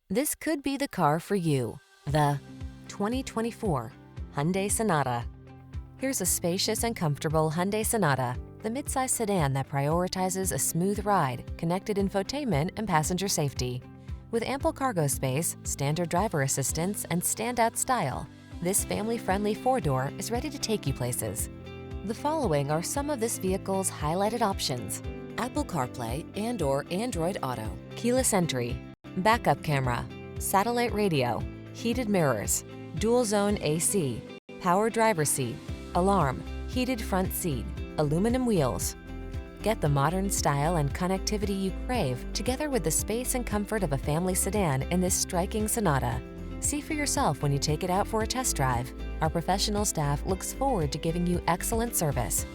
This could be the car for you. The 2024 Hyundai Sonata. Here's a spacious and comfortable Hyundai Sonata, the midsize sedan that prioritizes a smooth ride, connected infotainment, and passenger safety. With ample cargo space, standard driver assistance, and standout style, this family-friendly four-door is ready to take you places. The following are some of this vehicle's highlighted options: Apple CarPlay and/or Android Auto, keyless entry, backup camera, satellite radio, heated mirrors, dual zone AC, power driver's seat, alarm, heated front seat, aluminum wheels. Get the modern style and connectivity you crave together with the space and comfort of a family sedan in this striking Sonata. See for yourself when you take it out for a test drive. Our professional staff looks forward to giving you excellent service.